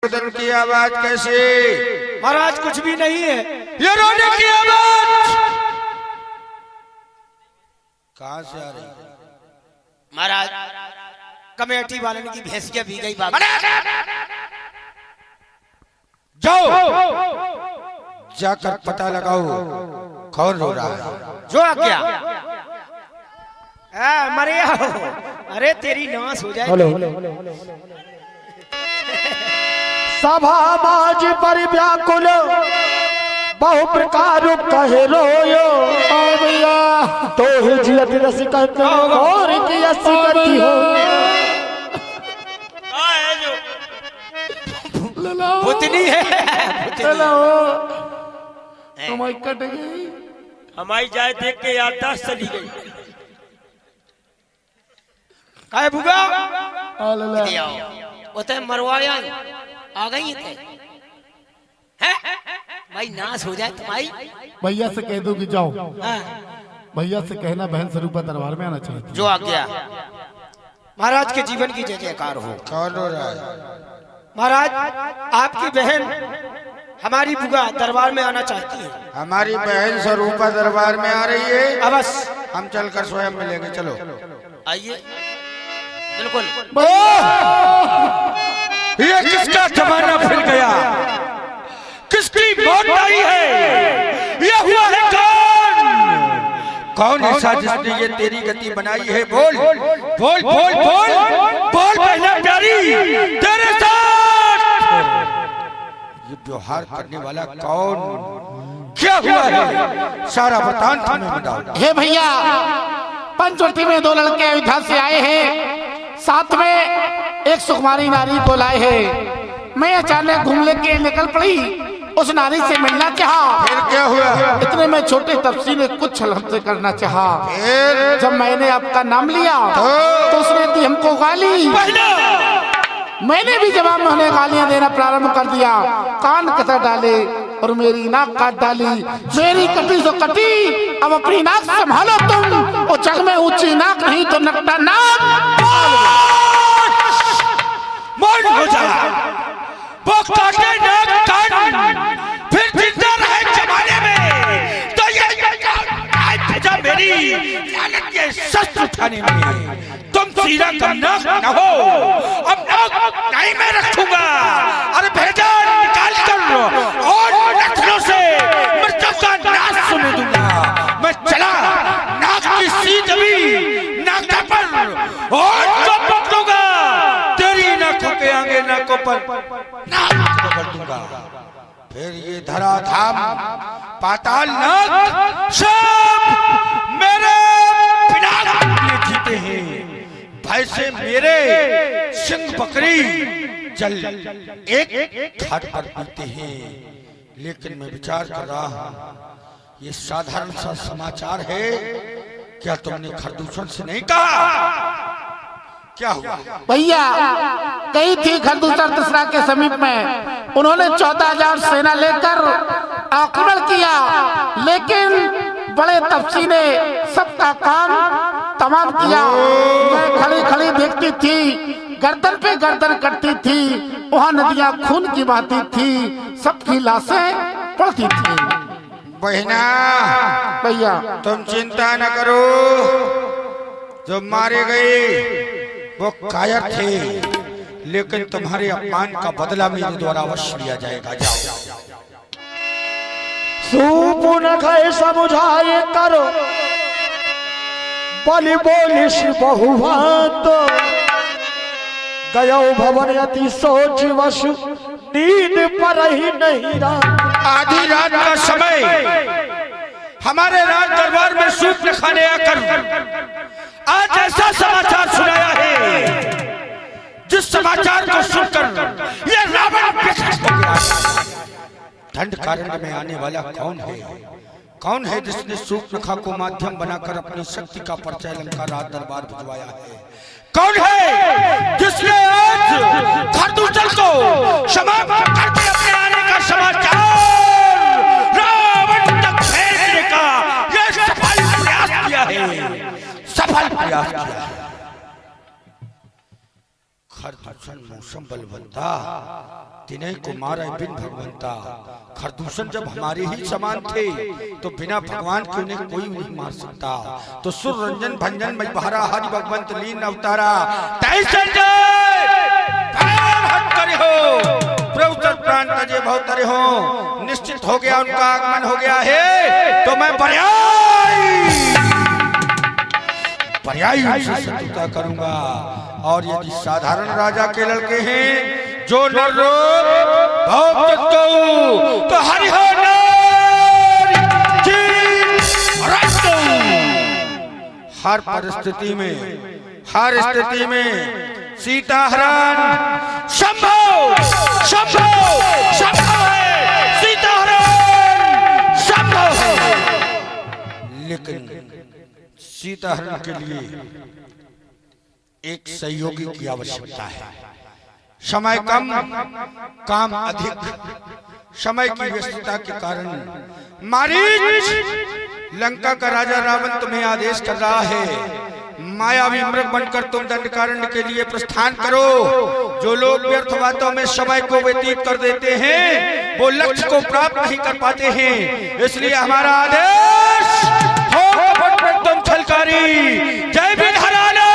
रुदन की आवाज कैसी? महाराज कुछ भी नहीं है। ये रोने की आवाज कहां से आ रही? महाराज कमेटी वाले की भैंसिया भी गई बात। जाओ जाकर पता लगाओ कौन रो रहा है। जो आज्ञा। मरे आओ। अरे तेरी नाश हो जाए। सभा माज पर व्याकुल बहु प्रकार कहे रोयो तो ही जियत रस कहते और की असकती हो भूतनी है। चलो हमारी कट गई। हमारी जाए देख के याददाश्त चली गई। काहे भूगा? अल्लाह उते मरवाया आ गई थे। हैं? भाई नाश हो जाए तुम्हारी। भैया से कह दो कि जाओ। हाँ। भैया से कहना बहन स्वरूपा दरबार में आना चाहिए। जो आ गया। महाराज के जीवन की जय जयकार हो। कौन रो रहा है? महाराज आपकी बहन हमारी बुआ दरबार में आना चाहती है। हमारी बहन स्वरूपा दरबार में आ रही है। अवश्य हम चलकर स्वयं मिलेंगे। चलो आइए। बिल्कुल। ये किसका जमाना फिर गया? किसकी मौत आई है? ये हुआ है कौन ऐसा जिसने ये तेरी गति बनाई है? बोल बोल बोल बोल बोल बहना प्यारी, तेरे साथ ये व्यवहार करने वाला कौन? क्या हुआ है? सारा वृतांत हमें बताओ। हे भैया पंचवटी में दो लड़के अयोध्या से आए हैं, साथ में एक सुकुमारी नारी को लाए हैं। मैं अचानक घूम लेके निकल पड़ी, उस नारी से मिलना चाहा। फिर क्या हुआ? इतने में छोटे तपसी ने कुछ छल हमसे करना चाहा। फिर जब मैंने आपका नाम लिया तो उसने दी हमको गाली। मैंने भी जवाब में उन्हें गालियां देना प्रारंभ कर दिया। कान कतर डाले और मेरी नाक काट डाली। मेरी कटी तो कटी, अब अपनी नाक संभालो तुम। और जग में ऊंची नाक नहीं तो नकटा नाक। मौन हो जा। वो काटे नाक काट, फिर जिंदा रहे जमाने में तो ये भेजा मेरी लानत के शस्त्र उठाने में। तुम सीधा करना न हो, अब नाक नहीं मैं रखूंगा। अरे भेजा निकाल कर और नथनों से मृत्यु का नाश सुने दूंगा। मैं चला नाक की सीध भी नाक पर और तो पकड़ूंगा। तेरी नाकों के आगे नाकों पर नाक पकड़ दूंगा। फिर ये धराधाम पाताल नाक सब मेरे बिना जीते हैं। भय से मेरे सिंह बकरी जल एक घाट पर पीते हैं। लेकिन मैं विचार कर रहा हूं ये साधारण सा समाचार है। क्या तुमने खरदूषण से नहीं कहा? क्या हुआ? भैया कही थी खरदूसर दसरा के समीप में, उन्होंने 14,000 सेना लेकर आक्रमण किया, लेकिन बड़े तपसी ने सबका काम तमाम किया। मैं खड़ी खड़ी देखती थी, गर्दन पे गर्दन कटती थी। वहाँ नदियाँ खून की बहती थी, सबकी लाशें पड़ती थी। बहना भैया तुम चिंता न करो, जो मारे गए वो कायर थे, लेकिन तुम्हारे अपमान का बदला मेरे द्वारा अवश्य लिया जाएगा। जाओ। सूप न खाए समझाए करो, बलि बोलिश बहुभात। गयो भवन अति सोच वश, नींद पर ही नहीं रहा। आधी रात का समय हमारे राज दरबार में सूप न खाने आकर आज ऐसा समाचार सुनाया है जिस समाचार को सुनकर ये रावण विचलित हो गया। दंडकारण्य में आने वाला कौन है? कौन है जिसने सूर्पनखा को माध्यम बनाकर अपनी शक्ति का परिचय लंका राज दरबार भिजवाया है? कौन है जिसने आज खरदूषण को समाप्त करके अपने आने का समाचार रावण तक भेजने का यह सफल प्रयास किया है? सफल प्रयास किया है। खरदूषण मुंह खरदूषण बलवंता, तिन्हें को मारा बिन भगवंता। खरदूषण जब हमारे ही समान थे तो बिना भगवान के उन्हें कोई नहीं मार सकता। तो सुर रंजन भंजन मई बहारा हरि भगवंत लीन अवतारा। प्राण तजे बहुत तरे हो, निश्चित हो गया उनका आगमन हो गया है। तो मैं पर्यायी उनसे शत्रुता करूंगा। और यदि साधारण राजा के लड़के हैं जो नर बहुत तो हरिहो हर परिस्थिति में, हर स्थिति में सीता हरण संभव संभव संभव है, सीता हरण संभव है। लेकिन सीता हरण के लिए एक सहयोगी की आवश्यकता है। समय कम, काम अधिक। समय की व्यस्तता के कारण मारीच, लंका का राजा रावण तुम्हें आदेश कर रहा है, मायावी मृग बनकर तुम दंडकारण्य के लिए प्रस्थान करो। जो लोग व्यर्थ बातों में समय को व्यतीत कर देते हैं वो लक्ष्य को प्राप्त नहीं कर पाते हैं। इसलिए हमारा आदेश हो तुम छलकारी। जय विधारानो,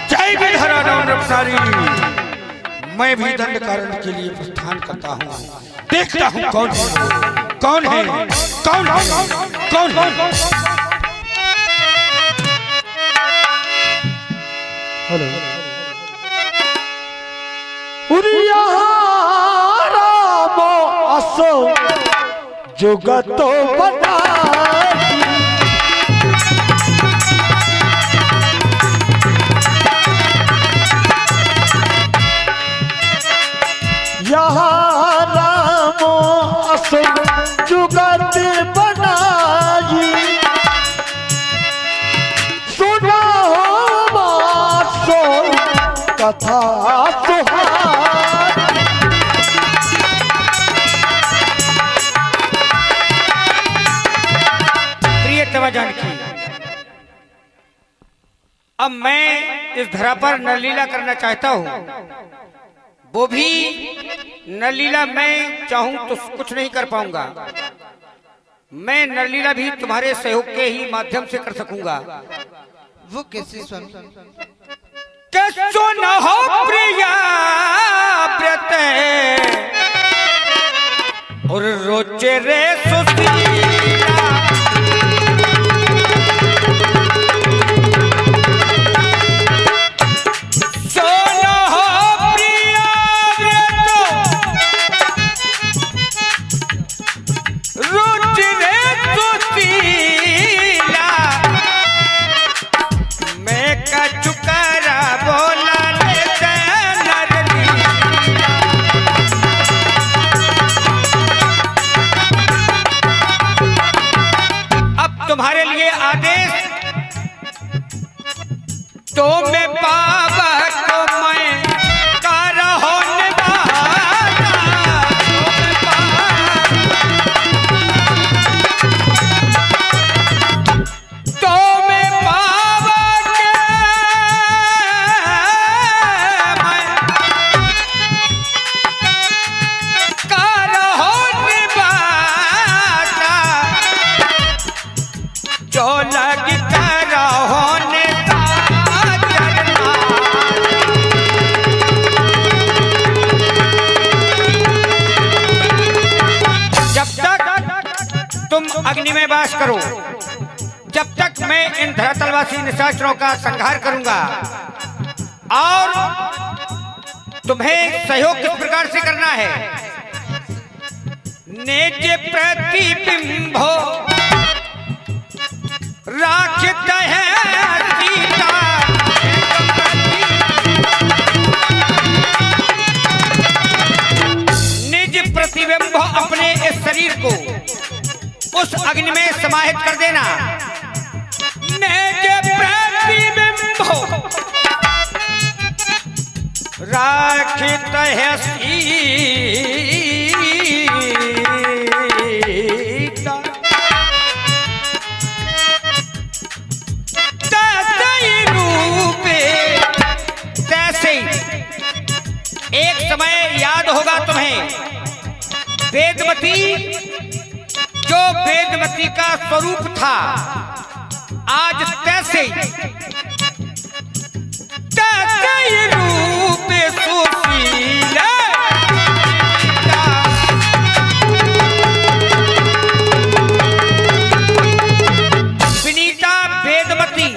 जय विधारानो नृपसारी। मैं भी दंडकारण्य के लिए प्रस्थान करता हूँ। देखता हूँ कौन है, कौन है, कौन है, कौन है। हेलो उरिया राम असो जुगतो बना यहाँ राम असो जुगत बनाई। सुना कथा प्रिय तवा जानकी, अब मैं इस धरा पर नरलीला करना चाहता हूँ। वो भी नरलीला मैं चाहूं तो कुछ नहीं कर पाऊंगा। मैं नरलीला भी तुम्हारे सहयोग के ही माध्यम से कर सकूंगा। वो कैसे स्वामी? कैसो न हो प्रिया व्रत और रोचे रे सुशीला। सो न हो प्रिया व्रत रोचे रे सुशीला। मैं का चुकारा बोला ले नरलीला। अब तुम्हारे लिए आदेश तो मैं बाबा को मैं कर होने वाला। तो मैं बाबा के मैं कर होने वाला। जो लग कर होने तुम अग्नि में वास करो, जब तक मैं इन धरातलवासी निशाचरों का संहार करूंगा। और तुम्हें सहयोग किस प्रकार से करना है? निज प्रतिबिंबो राखित है सीता। निज प्रतिबिंब अपने इस शरीर को उस अग्नि में समाहित कर देना। निज प्रतिबिंब राखित है सीता। तैसे रूपे तैसे समय याद होगा तुम्हें, वेदमती, जो वेदमती का स्वरूप था, आज तैसे तैसे रूप सुशील विनीता वेदमती।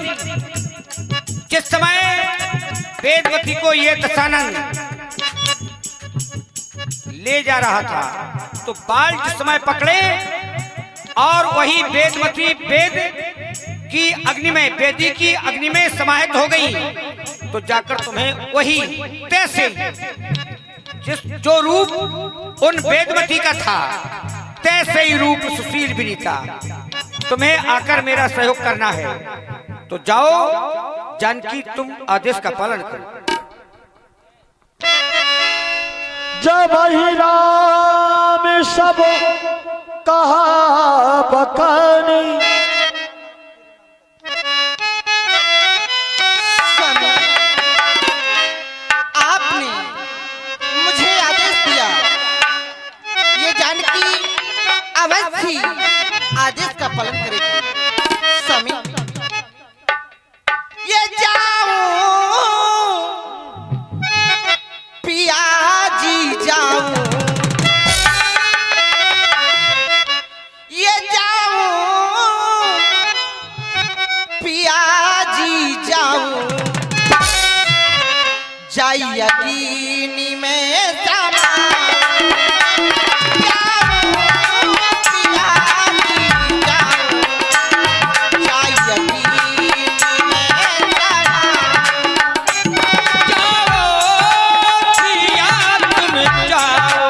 जिस समय वेदमती को ये दशानन ले जा रहा था, तो बाल जिस समय पकड़े और वही वेदमती वेद की अग्नि में, वेदी की अग्नि में समाहित हो गई, तो जाकर तुम्हें वही तैसे जिस जो रूप उन वेदमती का था, तैसे ही रूप सुशील विनीता। तुम्हें आकर मेरा सहयोग करना है, तो जाओ जानकी, तुम आदेश का पालन करो। जब ही राम सब कहा बकानी, आपने मुझे आदेश दिया, ये जानकी अवश्य आदेश का पालन करेगी। स्वामी, ये जाओ पिया जी जाओ, ये जाओ पिया जी जाओ, जाइए अग्नि में जाना, जाओ पिया जी जाओ, जाइए अग्नि में जाना, जाओ पिया तुम जाओ,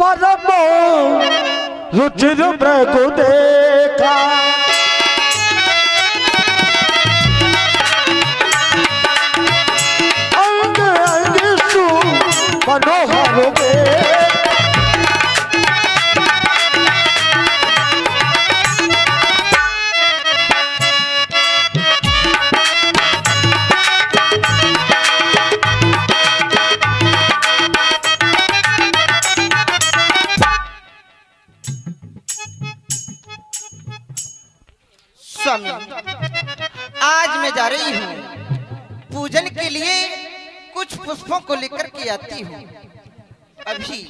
परम रुचिर मृगु देखा अंग अंग सु मनोहर में स्वामी, आज मैं जा रही हूँ पूजन के लिए, कुछ पुष्पों को लेकर के आती हूँ। अभी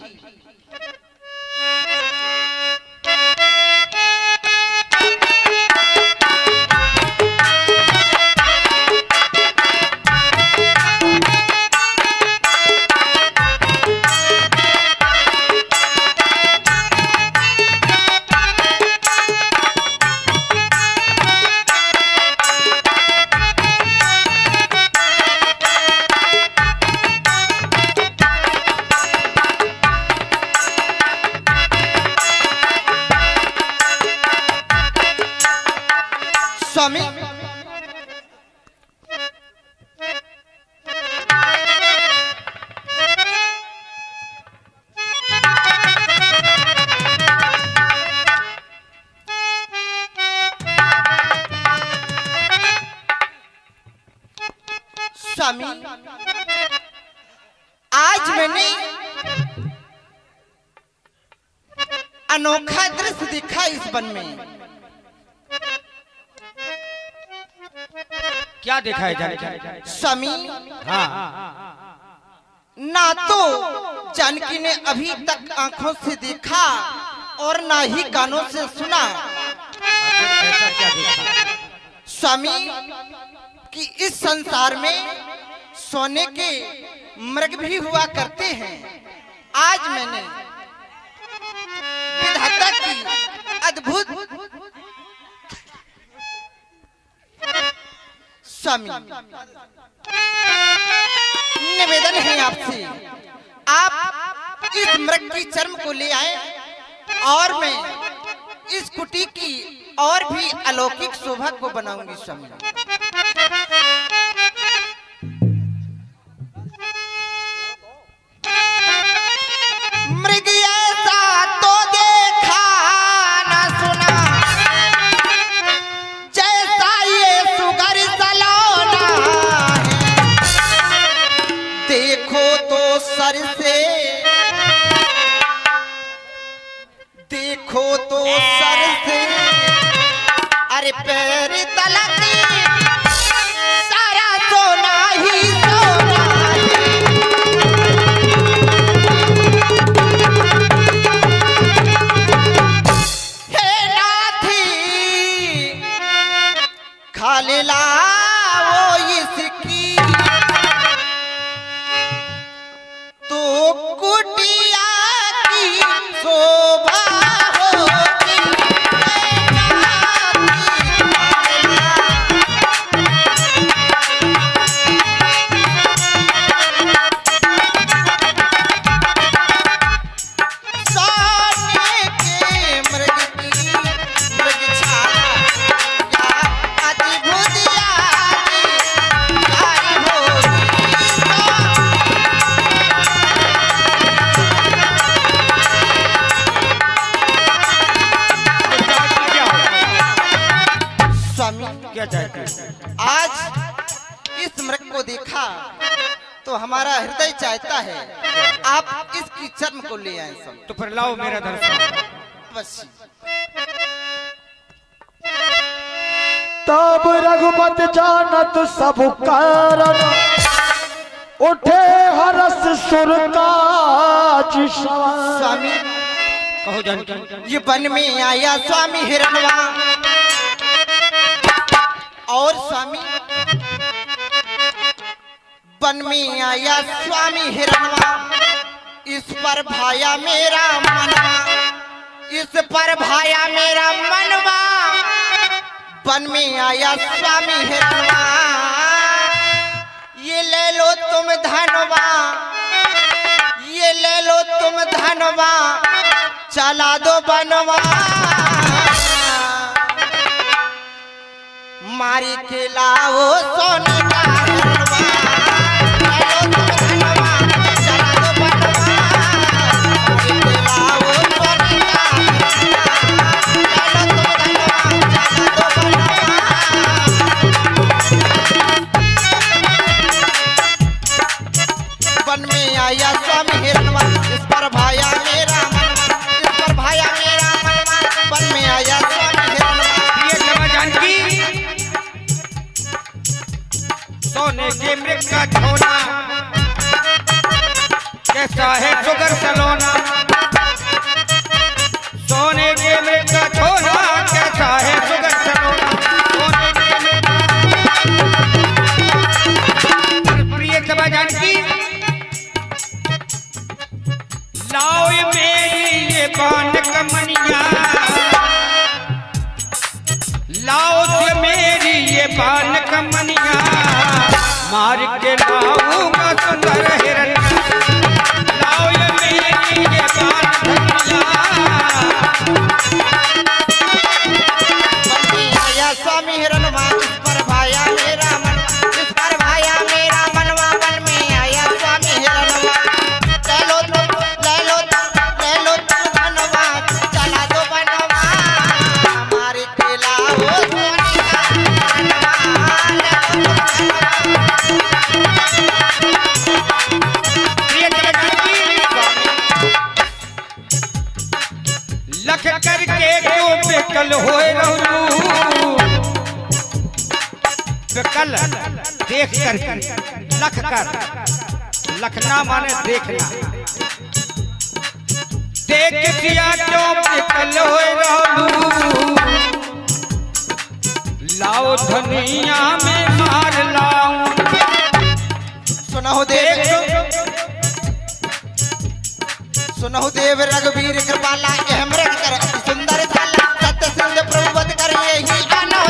स्वामी, स्वामी, आज मैंने अनोखा दृश्य देखा इस वन में। क्या देखा है जानकी? स्वामी, हाँ, ना तो जानकी ने अभी तक आंखों से देखा और ना ही कानों से सुना। ऐसा क्या देखा? स्वामी, कि इस संसार में सोने के मृग भी हुआ करते हैं। आज मैंने विधाता की अद्भुत स्वामी, निवेदन है आपसे, आप इस मृग की चर्म को ले आए और मैं इस कुटी की और भी अलौकिक शोभा को बनाऊंगी। स्वामी, मृग ऐसा तो देखा ना सुना, जैसा ये सुगर सलोना है। देखो तो सर से, देखो तो सर से, अरे पैर तलक सारा सोना ही सोना है। हे नाथी, खाले लाओ इसकी तो कुटिया की शोभा होगी। हे नाथी, खाले सोने के मृग की मृग छाया अद्भुत यारी यारी होगी। स्वामी, क्या चाहते हैं? आज इस मृग को देखा तो हमारा हृदय चाहता है आप इसकी चर्म को ले आए। सब तो फिर लाओ मेरा दर्शन। बस तब रघुपत जानत सब कारण उठे हरस सुर का स्वामी, कहो जानकी। ये वन में आया स्वामी हिरणवा, और स्वामी वन में आया स्वामी हिरणवा, इस पर भाया मेरा मनवा, इस पर भाया मेरा मनवा। वन में आया स्वामी हिरणवा, ये ले लो तुम धनवा, ये ले लो तुम धनवा। धनवा चला दो बनवा मारी के लाओ सोने का हलवा चलो तो धनवा चला दो बनवा मारी के लाओ सोने का हलवा चलो तो धनवा चला दो बनवा वन में आया स्वामी हिरणवा इस पर भाया मेरा मनवा इस पर भाया मेरा मनवा वन में आया स्वामी हिरणवा ये जवा जानकी सोने के मृग का छोना कैसा है सुगर सलोना सोने के मृग का छोना कैसा है सुगर सलोना सोने के प्रिय सभा जानकी लाओ ये मेरी ये बाण कमनिया लाओ से मेरी ये बाण कमनिया मार के लाऊंगा सुंदर हिरण लाओ ये मेरी ये बाण कमनिया आया स्वामी हिरणवा इस पर भाया मेरा मनवा इस पर भाया मेरा मनवा वन में आया स्वामी हिरणवा ले लो धनवा चला दो बनवा हमारे के लाओ सोने का हलवा ले लो प्रिय जगदीश लख करके क्यों बेकल होए रहूं बेकल देख कर लख कर लखना माने देखना देख दिया क्यों बेकल होए रहूं लाओ धनिया में मार लाऊं सुनहु देव रघुवीर कृपाला यह मृग कर अति सुंदर थाला सत्य सिंह प्रभुवत कर यही आनो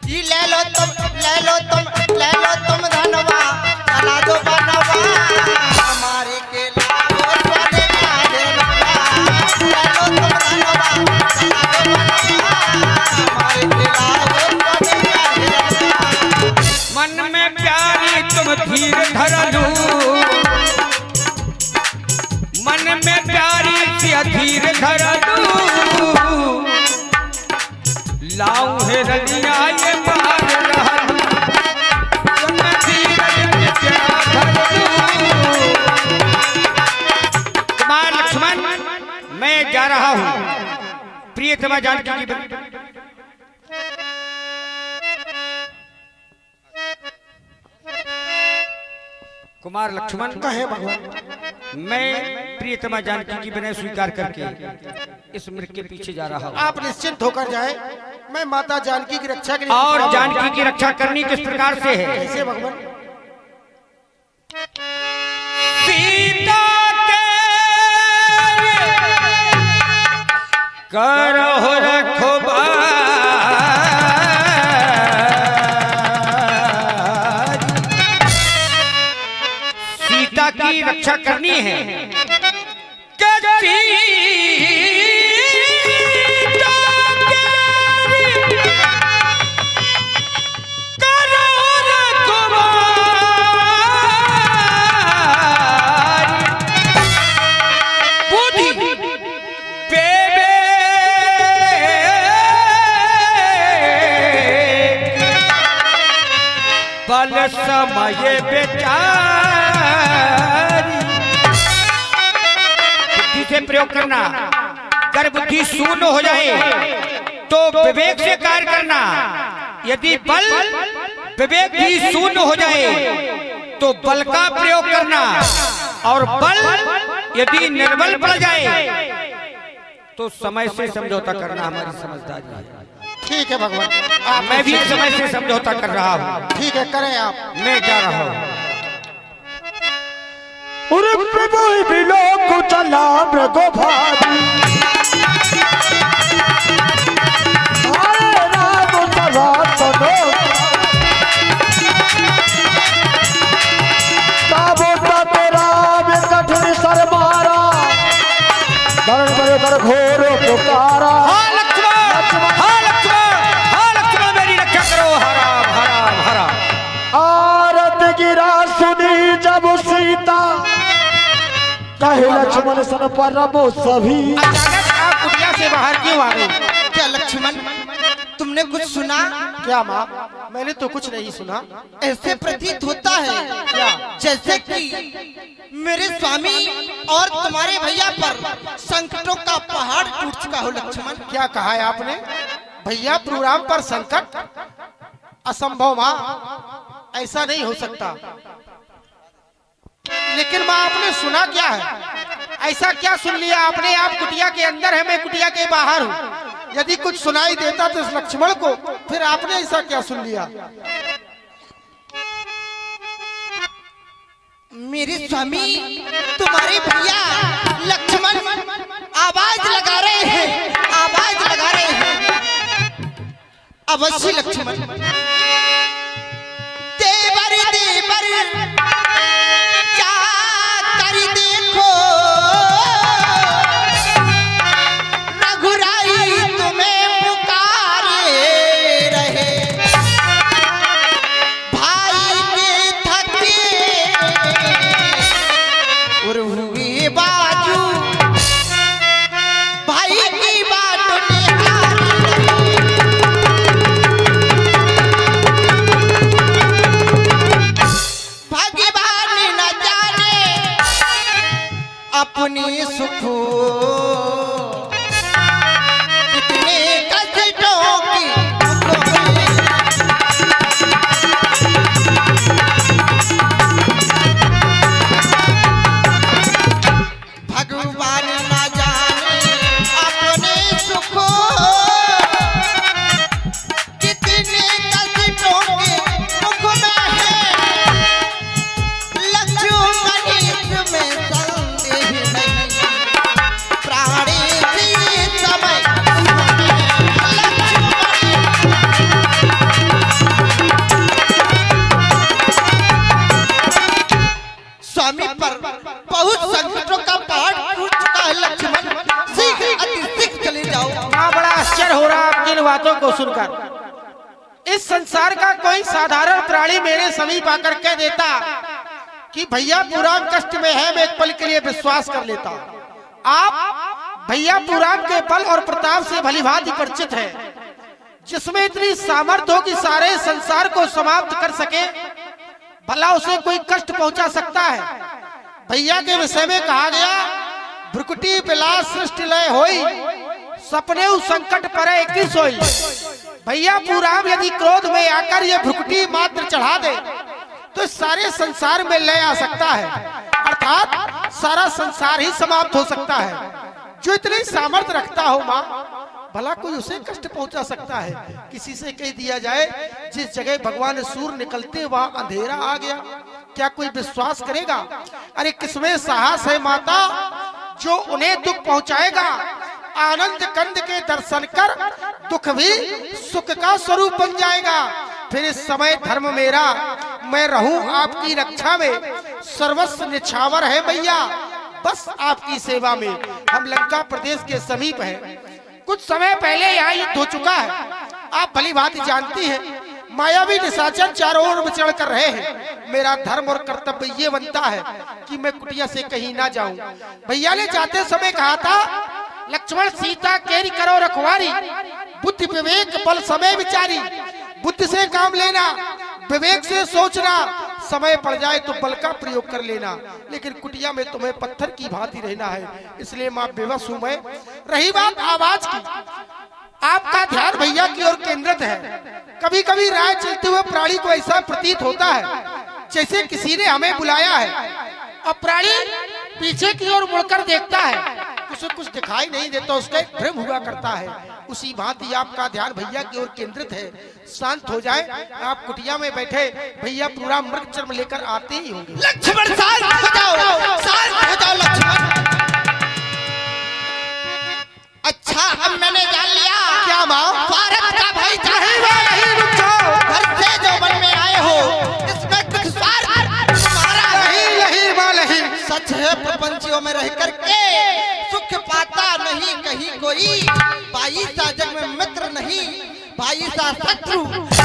ये ले लो तुम धनवा चला दो बनवा हमारे के लाओ सोने का हलवा ले लो तुम धनवा चला दो बनवा हमारे के लाओ सोने का हलवा मन में प्यारी तुम धीर धरलू मन में प्यारी सी धीर धरलू लाऊं है रलिया ये मार रहलू तुम धीर क्या धरलू कुमार लक्ष्मण मैं जा रहा हूँ प्रियतमा जानकी की कुमार लक्ष्मण कहे भगवान मैं प्रियतमा जानकी की विनय स्वीकार करके इस मृग के पीछे जा रहा हूँ आप निश्चिंत होकर जाए मैं माता जानकी की रक्षा के लिए और जानकी की रक्षा करनी किस प्रकार से है कैसे भगवान सीता के करो रखवारी सीता की रक्षा करनी है बल समय बेचारी बुद्धि से प्रयोग करना कर बुद्धि शून्य हो जाए तो विवेक से कार्य करना यदि बल विवेक भी शून्य हो जाए तो बल का प्रयोग करना और बल यदि निर्बल पड़ जाए तो समय से समझौता करना हमारी समझदारी है ठीक है भगवान मैं भी समय से समझौता कर रहा हूँ ठीक है करें आप मैं जा रहा हूँ प्रभु बिलोक चला मृगो भारी हरे राम सनातनो घोर पुकारा। हाँ लक्ष्मण, हाँ लक्ष्मण, हाँ लक्ष्मण, मेरी रक्षा करो। हरा हरा हरा। आरत गिरा सुनी जब सीता, कहे लक्ष्मण सन परबो सभी। अचानक आप कुटिया से बाहर क्यों आ गए? क्या लक्ष्मण, तुमने कुछ सुना? क्या माँ, मैंने तो कुछ नहीं सुना। ऐसे प्रतीत होता है जैसे कि मेरे स्वामी और तुम्हारे भैया पर संकटों का पहाड़ टूट चुका हो लक्ष्मण। क्या कहा है आपने? भैया प्रोग्राम पर संकट? असंभव माँ, ऐसा नहीं हो सकता। लेकिन माँ आपने सुना क्या है? ऐसा क्या सुन लिया आपने? आप कुटिया के अंदर है, मैं कुटिया के बाहर हूँ। यदि कुछ सुनाई देता तो इस लक्ष्मण को, फिर आपने ऐसा क्या सुन लिया? मेरे स्वामी तुम्हारे भैया लक्ष्मण आवाज लगा रहे हैं, आवाज लगा रहे हैं। अवश्य लक्ष्मण, देवर देवर जा कर देखो, रघुराई तुम्हें पुकारे रहे, भाई के थके और हुए बाजू, भाई की बात निहार भगवान न जाने अपनी सुख कितने कष्टों की भगवान न जाने अपने सुख कितने कष्टों के मुख में है, लक्ष्मण इसमें संदेह नहीं, प्राणी भी समय स्वामी पर बहुत संकटों का पहाड़ टूट चुका है लक्ष्मण, शीघ्र अति शीघ्र चले जाओ। माँ बड़ा आश्चर्य हो रहा आपकी इन बातों को सुनकर। इस संसार का कोई साधारण प्राणी मेरे समीप आकर कह देता कि भैया पुराण कष्ट में है, मैं एक पल के लिए विश्वास कर लेता। आप भैया पुराण के बल और प्रताप से भलीभांति परिचित हैं, जिसमें इतनी सामर्थ्य हो कि सारे संसार को समाप्त कर सके, भला उसे कोई कष्ट पहुंचा सकता है? भैया के विषय में कहा गया, भ्रुकुटी बिलास सृष्टि लय होई, सपने संकट परे किस होई। भैया पुराण यदि क्रोध में आकर ये भ्रुकुटी मात्र चढ़ा दे तो सारे संसार में लय आ सकता है, अर्थात सारा संसार ही समाप्त हो सकता है। जो इतनी सामर्थ्य रखता हो माँ, भला कोई उसे कष्ट पहुंचा सकता है? किसी से कह दिया जाए जिस जगह भगवान सूर्य निकलते वहां अंधेरा आ गया, क्या कोई विश्वास करेगा? अरे किसमें साहस है माता, जो उन्हें दुख पहुंचाएगा? आनंद कंद के दर्शन कर दुख भी सुख का स्वरूप बन जाएगा। फिर इस समय धर्म मेरा, मैं रहूं आपकी रक्षा में, सर्वस्व निछावर है भैया, बस आपकी सेवा में। हम लंका प्रदेश के समीप हैं, कुछ समय पहले यहाँ युद्ध हो चुका है, आप भली भांति जानती हैं। मायावी निशाचर चारों ओर विचरण कर रहे हैं। मेरा धर्म और कर्तव्य ये बनता है कि मैं कुटिया से कहीं ना जाऊं। भैया ने जाते समय कहा था, लक्ष्मण सीता केरी करो रखवारी, बुद्धि विवेक बल समय विचारी। बुद्धि से काम लेना, विवेक से सोचना, समय पड़ जाए तो बल का प्रयोग कर लेना, लेकिन कुटिया में तुम्हें पत्थर की भांति रहना है, इसलिए मां बेबस हूं मैं। रही बात आवाज की, आपका ध्यान भैया की ओर केंद्रित है। कभी कभी राह चलते हुए प्राणी को ऐसा प्रतीत होता है जैसे किसी ने हमें बुलाया है, और प्राणी पीछे की ओर मुड़कर देखता है, उसे कुछ दिखाई नहीं देता, उसका एक भ्रम हुआ करता है। उसी भांति आपका ध्यान भैया की ओर केंद्रित है। शांत हो जाए, आप कुटिया में बैठे, भैया पूरा मृग चर्म लेकर आते ही होंगे। लक्ष्मण शांत हो जाओ, शांत हो जाओ लक्ष्मण। अच्छा अब मैंने जान लिया, क्या माँ? भारत का भाई चाहे घर से जो वन में आए हो, इसमें कुछ स्वार्थ तुम्हारा नहीं माँ नहीं। सच है, प्रपंचियों में रह करके सुख पाता नहीं कहीं कोई, भाई सा जग में मित्र नहीं, भाई सा शत्रु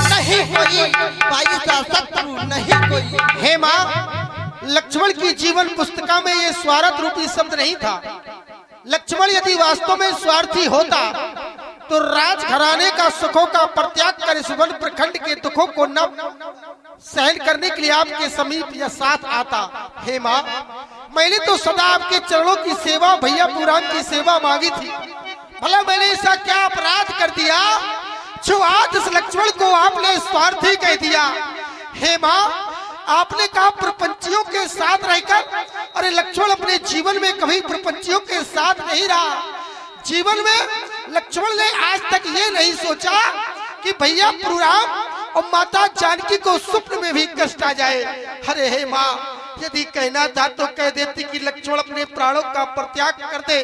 नहीं कोई, भाई सा शत्रु नहीं कोई। हे माँ, लक्ष्मण की जीवन पुस्तिका में ये स्वार्थ रूपी शब्द नहीं था। लक्ष्मण यदि वास्तव में स्वार्थी होता तो राजघराने का सुखों का परित्याग कर इस वन प्रखंड के दुखों को न सहन करने के लिए आपके समीप या साथ आता। हे माँ, मैंने तो सदा आपके चरणों की सेवा, भैया पुराण की सेवा मांगी थी। भला मैंने ऐसा क्या अपराध कर दिया जो आज इस लक्ष्मण को आपने स्वार्थी कह दिया? हे माँ, आपने कहा प्रपंचियों के साथ रहकर, अरे लक्ष्मण अपने जीवन में कभी प्रपंचियों के साथ नहीं रहा। जीवन में लक्ष्मण ने आज तक ये नहीं सोचा कि भैया पुराण और माता जानकी को स्वप्न में भी कष्ट आ जाए। अरे हे माँ, यदि कहना था तो कह देती कि लक्ष्मण अपने प्राणों का परित्याग कर दे।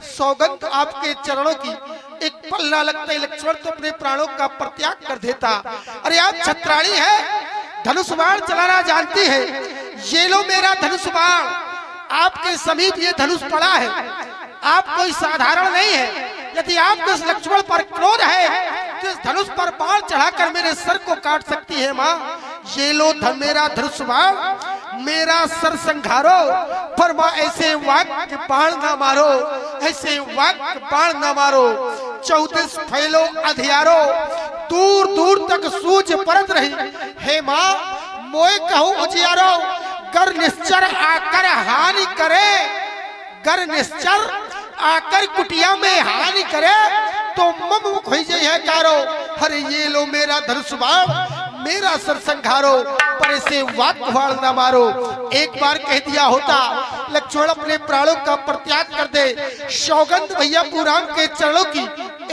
सौगंध आपके चरणों की, एक पल ना लगता ही लक्ष्मण तो अपने प्राणों का परित्याग कर देता। अरे आप छत्राणी है, धनुष बाण चलाना जानती है। ये लो मेरा धनुष बाण, आपके समीप ये धनुष पड़ा है। आप कोई साधारण नहीं है। यदि आपको इस लक्ष्मण पर क्रोध है तो इस धनुष पर बाण चढ़ाकर मेरे सर को काट सकती है। माँ, ये लो मेरा धनुष बाण, मेरा सर संघारो, पर माँ ऐसे वाक्य बाण ना मारो, ऐसे वाक्य बाण ना मारो। 34 फैलो अधियारो, दूर दूर तक सूझ परत रही। हे माँ, मोए कहूँ उजियारो, कर निश्चर आकर हानि करे, कर निश्चर आकर कुटिया में हानि करे तो मम खोई है कारो। अरे ये लो मेरा धनुष बाण, मेरा सर संघारो, पर इसे वाक्य बाण न मारो। एक बार कह दिया होता लक्ष्मण अपने प्राणों का परित्याग कर दे, सौगंध भैया पुराण के चरणों की,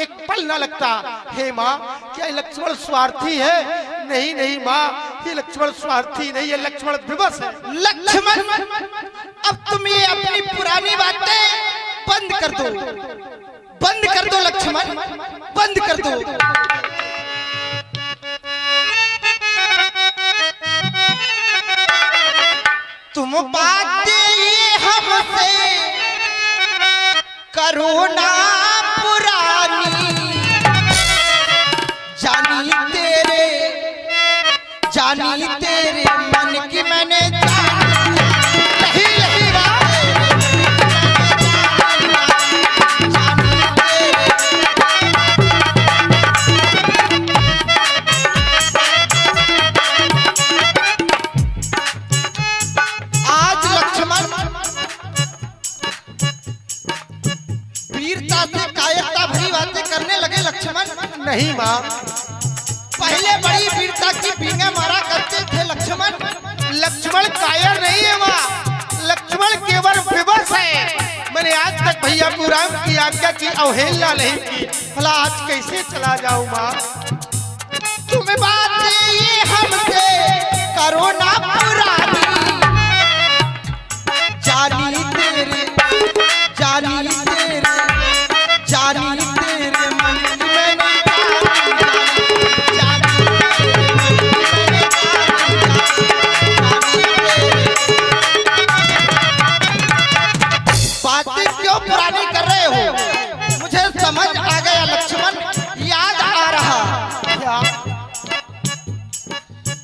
एक पल न लगता। हे माँ, क्या लक्ष्मण स्वार्थी है? नहीं नहीं माँ, ये लक्ष्मण स्वार्थी नहीं है, लक्ष्मण विवश है। लक्ष्मण, अब तुम ये अपनी पुरानी बातें बंद कर दो, बंद कर दो लक्ष्मण, बंद कर दो। तुम बातें हमसे करो ना पुरानी, जानी तेरे मन की मैंने नहीं माँ, पहले बड़ी वीरता की बींगे मारा करते थे लक्ष्मण। लक्ष्मण कायर नहीं है माँ, लक्ष्मण केवल विवश है। मैंने आज तक भैया पुराण की आज्ञा की अवहेलना नहीं की, भला आज कैसे चला जाऊँ माँ? तुम्हें बातें ये हमसे करो ना पुरानी, जानी तेरे मन की मैंने बातें क्यों पुरानी कर रहे हो? मुझे समझ आ गया लक्ष्मण, याद आ रहा।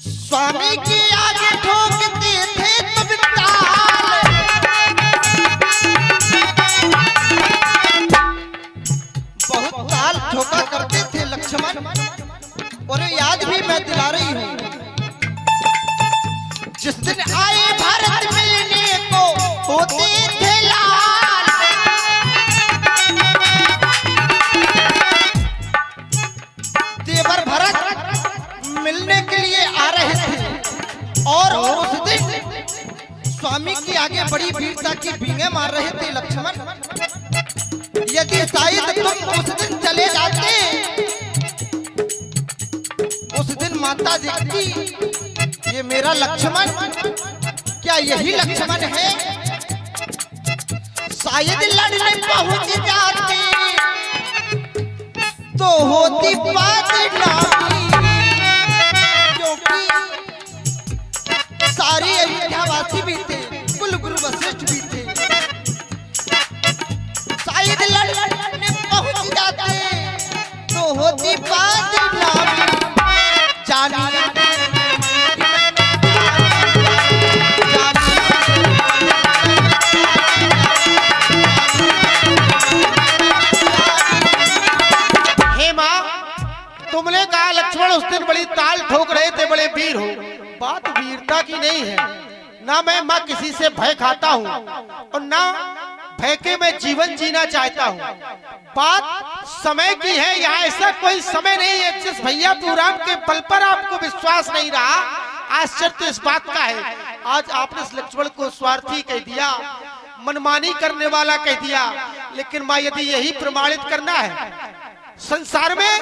स्वामी की आगे ठोकते थे तुम ताल, बहुत ताल ठोका करते थे लक्ष्मण, और याद भी मैं दिला रही हूँ। जिस दिन आए भारत मिलने को होते थे लाल, देवर भरत मिलने के लिए आ रहे थे, और उस दिन स्वामी की आगे बड़ी वीरता की बींगे मार रहे थे लक्ष्मण। यदि शायद तुम उस दिन चले जाते, उस दिन माता देखती ये मेरा लक्ष्मण, क्या यही लक्ष्मण है? शायद लड़ने पहुंच जाते तो होती बात नामी, क्योंकि सारे अयोध्यावासी भी थे, कुल गुरु वशिष्ठ भी थे। शायद लड़ने जानी हे माँ, तुमने कहा लक्ष्मण उस दिन बड़ी ताल ठोक रहे थे, बड़े वीर हो। बात वीरता की नहीं है। ना मैं माँ किसी से भय खाता हूँ और ना भय के मैं जीवन जीना चाहता हूँ। बात समय की है। यहाँ ऐसा कोई समय नहीं है जिस भैया पूराम के बल पर आपको विश्वास नहीं रहा। आश्चर्य तो इस बात का है, आज आपने इस लक्ष्मण को स्वार्थी कह दिया, मनमानी करने वाला कह दिया। लेकिन माँ, यदि यही प्रमाणित करना है संसार में,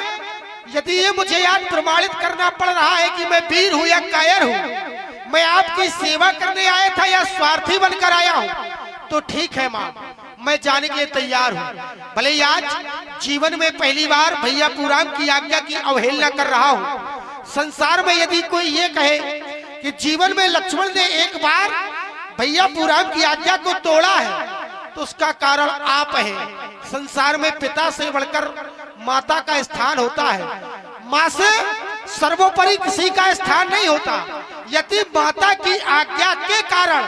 यदि ये मुझे आज प्रमाणित करना पड़ रहा है कि मैं वीर हूं या कायर हूं, मैं आपकी सेवा करने आया था या स्वार्थी बनकर आया हूं, तो ठीक है माँ, मैं जाने के लिए तैयार हूं। भले ही आज जीवन में पहली बार भैया पूराम की आज्ञा की अवहेलना कर रहा हूं। संसार में यदि कोई ये कहे कि जीवन में लक्ष्मण ने एक बार भैया पूराम की आज्ञा को तोड़ा है, तो उसका कारण आप हैं। संसार में पिता से बढ़कर माता का स्थान होता है। माँ से सर्वोपरि किसी का स्थान नहीं होता। यदि माता की आज्ञा के कारण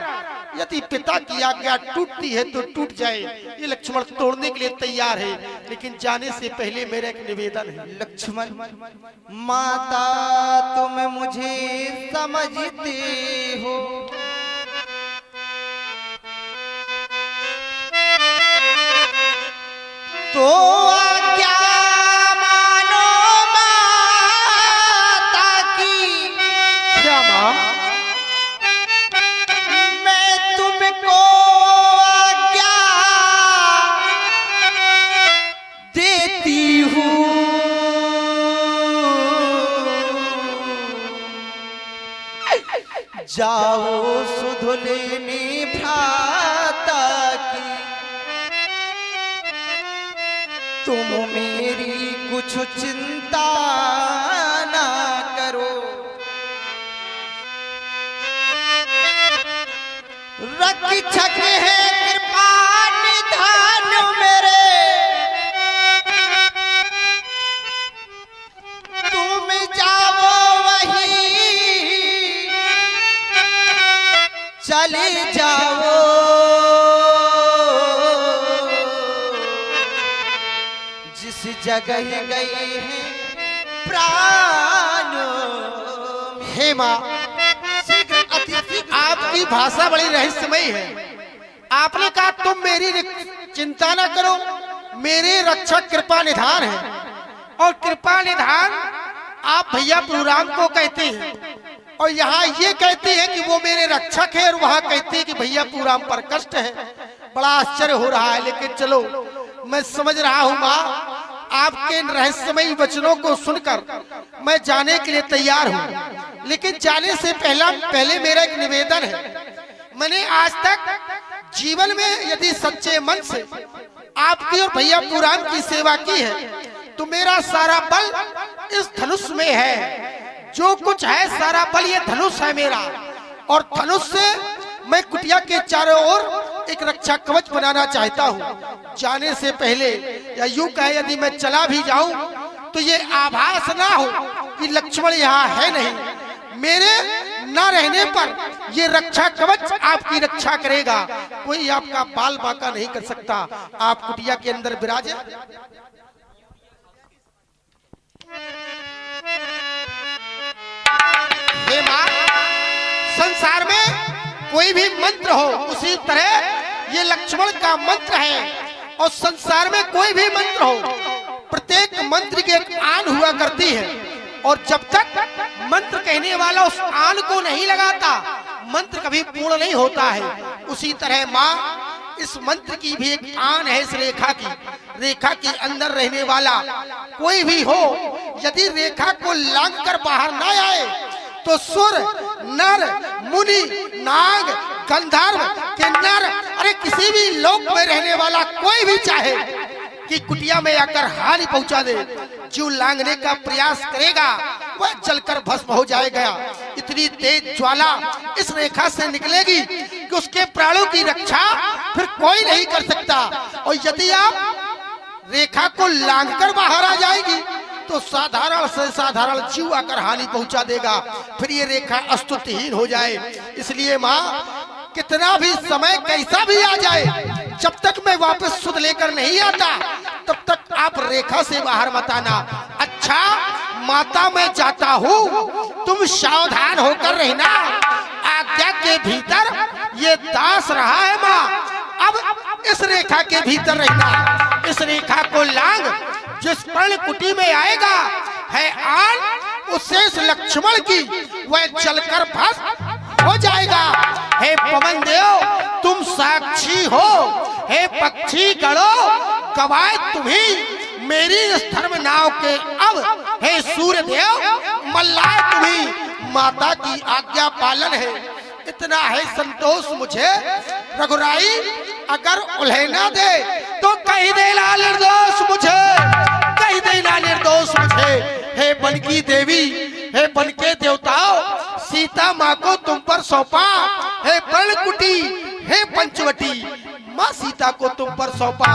यदि पिता की आज्ञा टूटती है तो टूट जाए। ये लक्ष्मण तोड़ने के लिए तैयार है, लेकिन जाने से पहले मेरा एक निवेदन है। लक्ष्मण, माता तुम मुझे समझते हो, तो आज्ञा मानो माता की। क्या माँ? मैं तुमको आज्ञा देती हूँ, जाओ सुध लेने भ्राता की। तुम मेरी कुछ चिंता ना करो, रक्षक है कृपा निधान मेरे। तुम जाओ वहीं चले जाओ, जिस जगह गए हैं प्राण। हे माँ, आपकी भाषा बड़ी रहस्यमयी है। आपने कहा तुम मेरी चिंता न करो, मेरे रक्षक कृपा निधान है। और कृपा निधान आप भैया पूराम को कहते हैं, और यहाँ ये कहते हैं कि वो मेरे रक्षक है, और वहाँ कहते हैं कि भैया पूराम पर कष्ट है। बड़ा आश्चर्य हो रहा है, लेकिन चलो मैं समझ रहा हूँ माँ, आपके रहस्यमयी वचनों को सुनकर मैं जाने के लिए तैयार हूँ। लेकिन जाने से पहले मेरा एक निवेदन है। मैंने आज तक जीवन में यदि सच्चे मन से आपकी और भैया पूराम की सेवा की है, तो मेरा सारा बल इस धनुष में है। जो कुछ है सारा बल ये धनुष है मेरा, और धनुष से मैं कुटिया के चारों ओर एक रक्षा कवच बनाना चाहता हूँ। जाने से पहले, या यूं कहे यदि मैं चला भी जाऊं तो ये आभास ना हो कि लक्ष्मण यहाँ है नहीं। मेरे न रहने पर ये रक्षा कवच आपकी रक्षा करेगा, कोई आपका बाल बांका नहीं कर सकता। आप कुटिया के अंदर विराजे। हे माँ, संसार में कोई भी मंत्र हो, उसी तरह ये लक्ष्मण का मंत्र है। और संसार में कोई भी मंत्र हो, प्रत्येक मंत्र की एक आन हुआ करती है, और जब तक मंत्र कहने वाला उस आन को नहीं लगाता, मंत्र कभी पूर्ण नहीं होता है। उसी तरह माँ, इस मंत्र की भी एक आन है, इस रेखा की। रेखा के अंदर रहने वाला कोई भी हो, यदि रेखा को लांघ कर बाहर ना आए, तो सुर, नर, मुनि, नाग, गंधर्व के नर, अरे किसी भी लोक में रहने वाला कोई भी चाहे कि कुटिया में आकर हानि पहुंचा दे, जो लांघने का प्रयास करेगा वह जलकर भस्म हो जाएगा। इतनी तेज ज्वाला इस रेखा से निकलेगी कि उसके प्राणों की रक्षा फिर कोई नहीं कर सकता। और यदि आप रेखा को लांघकर बाहर आ जाएगी तो साधारण से साधारण जीव आकर हानि पहुंचा देगा, फिर ये रेखा अस्तुतिहीन हो जाए। इसलिए माँ, कितना भी समय कैसा भी आ जाए, जब तक मैं वापस सुध लेकर नहीं आता तब तक आप रेखा से बाहर मत आना। अच्छा माता, मैं जाता हूँ, तुम सावधान होकर रहना। आज्ञा के भीतर ये दास रहा है माँ, अब इस रेखा के भीतर रहना। इस रेखा को लांग जिस पर्ण कुटी में आएगा है आन उससे इस लक्ष्मण की वह जलकर भस्म हो जाएगा। हे पवन देव तुम साक्षी हो, हे पक्षी गणो गवाए तुम्ही मेरी इस धर्म नाव के। अब हे सूर्य देव मल्लाह तुम्ही, माता की आज्ञा पालन है। इतना है संतोष मुझे रघुराई, अगर उल्हेना दे तो कह देना निर्दोष मुझे, कह देना निर्दोष मुझे। हे बन की देवी, हे बन के देवताओं, सीता माँ को तुम पर सौंपा। हे पर्णकुटी, हे पंचवटी, माँ सीता को तुम पर सौंपा।